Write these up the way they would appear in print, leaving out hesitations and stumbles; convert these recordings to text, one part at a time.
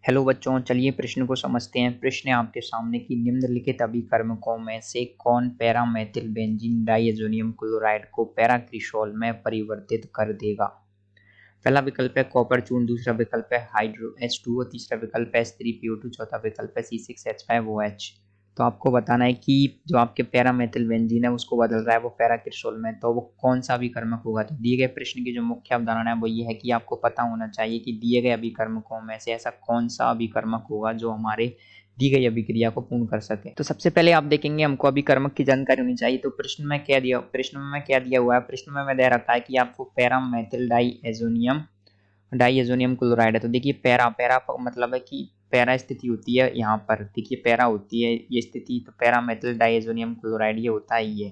Hello बच्चों, चलिए प्रश्न को समझते हैं। प्रश्न है आपके सामने कि निम्नलिखित अभिकर्मकों में से कौन para methyl benzene diazonium chloride को पैरा क्रिसोल में परिवर्तित कर देगा। पहला विकल्प है कॉपर चूर्ण, दूसरा विकल्प है हाइड्रो H2O, तीसरा विकल्प है H3PO2, चौथा विकल्प है C6H5OH। तो आपको बताना है कि जो आपके पैरा मेथिल बेंजीन है उसको बदल रहा है वो पैरा क्रिसोल में, तो वो कौन सा अभिकर्मक होगा। तो दिए गए प्रश्न की जो मुख्य अवधारणा है वो ये है कि आपको पता होना चाहिए कि दिए गए अभिकर्मकों में से ऐसा कौन सा अभिकर्मक होगा जो हमारे दी गई अभिक्रिया को पूर्ण कर सके। तो सबसे पहले आप देखेंगे हमको अभिकर्मक की जानकारी होनी चाहिए। तो प्रश्न में क्या दिया हुआ है, प्रश्न में दे रखा है कि आपको पैरा मेथिल डाइएजोनियम क्लोराइड है। तो देखिए पैरा पैरा मतलब है कि पैरा स्थिति होती है यहाँ पर, देखिए पैरा होती है ये स्थिति, तो पैरा मेथिल डाइएजोनियम क्लोराइड ये होता है ये।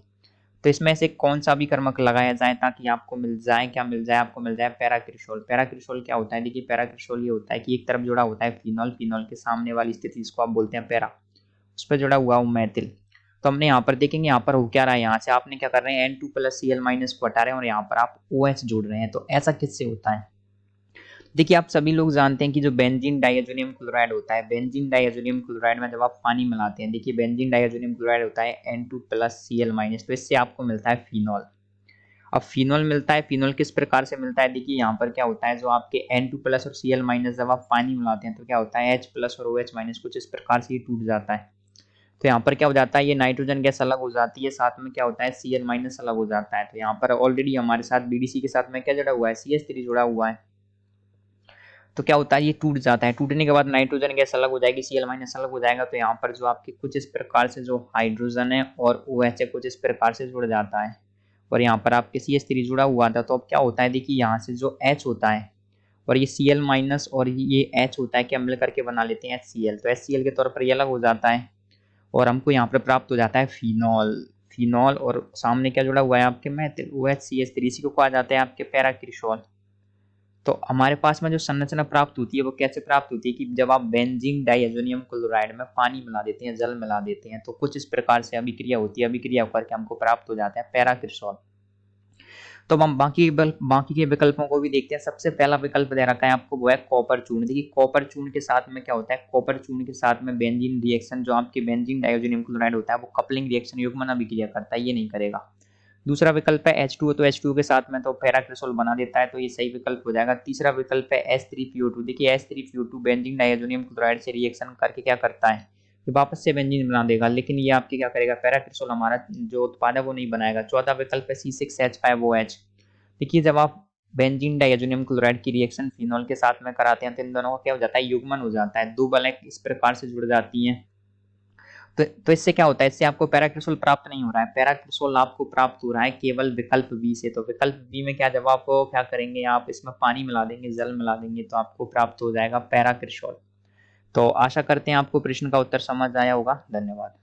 तो इसमें से कौन सा भी कर्मक लगाया जाए ताकि आपको मिल जाए, क्या मिल जाए, आपको मिल जाए पैरा क्रिसोल। पैरा क्रिसोल क्या होता है, देखिए पैरा क्रिसोल ये होता है कि एक तरफ जुड़ा होता है फिनॉल, फिनॉल के सामने वाली स्थिति जिसको आप बोलते हैं पैरा, उस पर जुड़ा हुआ वो मेथिल। तो हमने यहाँ पर देखेंगे यहाँ पर हो क्या रहा है, यहाँ से आपने क्या कर रहे हैं N2+Cl- को हटा रहे हैं और यहाँ पर आप OH जोड़ रहे हैं। तो ऐसा किससे होता है, देखिए आप सभी लोग जानते हैं कि जो बेंजीन डाइएजोनियम क्लोराइड होता है, बेंजीन डाइएजोनियम क्लोराइड में जब आप पानी मिलाते हैं, देखिए बेंजीन डाइएजोनियम क्लोराइड होता है N2+Cl-, तो इससे आपको मिलता है फिनॉल। अब फिनॉल मिलता है, फिनॉल किस प्रकार से मिलता है, देखिए यहाँ पर क्या होता है, जो आपके N2+ और Cl- जब आप पानी मिलाते हैं तो क्या होता है H+ और OH- कुछ इस प्रकार से ही टूट जाता है। तो यहाँ पर क्या हो जाता है, ये नाइट्रोजन गैस अलग हो जाती है, साथ में क्या होता है Cl- अलग हो जाता है। तो यहाँ पर ऑलरेडी हमारे साथ BDC के साथ में क्या जुड़ा हुआ है, CH3 जुड़ा हुआ है। तो क्या होता है ये टूट जाता है, टूटने के बाद नाइट्रोजन गैस अलग हो जाएगी, Cl- अलग हो जाएगा। तो यहाँ पर जो आपके कुछ इस प्रकार से जो हाइड्रोजन है और OH है कुछ इस प्रकार से जुड़ जाता है और यहाँ पर आपके CH3 जुड़ा हुआ था। तो अब क्या होता है, देखिए यहाँ से जो H होता है और ये Cl- और ये H होता है, क्या मिल करके बना लेते हैं HCl। तो HCl के तौर पर ये अलग हो जाता है और हमको यहाँ पर प्राप्त हो जाता है फिनॉल। फिनॉल और सामने क्या जुड़ा हुआ है आपके मेथिल OHCH3, इसी को कहा जाता है आपके पैरा क्रिसोल। तो हमारे पास में जो संरचना प्राप्त होती है वो कैसे प्राप्त होती है कि जब आप बेंजीन डाइएजोनियम क्लोराइड में पानी मिला देते हैं, जल मिला देते हैं, तो कुछ इस प्रकार से अभिक्रिया होती है, अभिक्रिया करके हमको प्राप्त हो जाता है पैरा क्रिसोल। तो हम बाकी के विकल्पों को भी देखते हैं। सबसे पहला विकल्प दे रखा है आपको वो है कॉपर चूर्ण। देखिए कॉपर चूर्ण के साथ में क्या होता है, कॉपर चूर्ण के साथ में बेंजीन रिएक्शन, जो आपके बेंजीन डाइएजोनियम क्लोराइड होता है वो कपलिंग रिएक्शन युग्मन अभिक्रिया करता है, ये नहीं करेगा। दूसरा विकल्प है H2O, तो H2O के साथ में तो पैरा क्रिसोल बना देता है, तो ये सही विकल्प हो जाएगा। तीसरा विकल्प है H3PO2। देखिए H3PO2 बेंजीन डाइएजोनियम क्लोराइड से रिएक्शन करके क्या करता है, ये वापस से बेंजीन बना देगा, लेकिन ये आपके क्या करेगा, पैरा क्रिसोल हमारा जो उत्पाद है वो नहीं बनाएगा। चौथा विकल्प है C6H5OH। देखिए जब आप बेंजीन डाइएजोनियम क्लोराइड की रिएक्शन फिनॉल के साथ में कराते हैं तो इन दोनों का क्या हो जाता है, युग्मन हो जाता है, दो बलें इस प्रकार से जुड़ जाती हैं। तो इससे क्या होता है, इससे आपको पैरा क्रिसोल प्राप्त नहीं हो रहा है, पैरा क्रिसोल आपको प्राप्त हो रहा है केवल विकल्प बी से। तो विकल्प बी में क्या, जब आप क्या करेंगे, आप इसमें पानी मिला देंगे, जल मिला देंगे, तो आपको प्राप्त हो जाएगा पैरा क्रिसोल। तो आशा करते हैं आपको प्रश्न का उत्तर समझ आया होगा। धन्यवाद।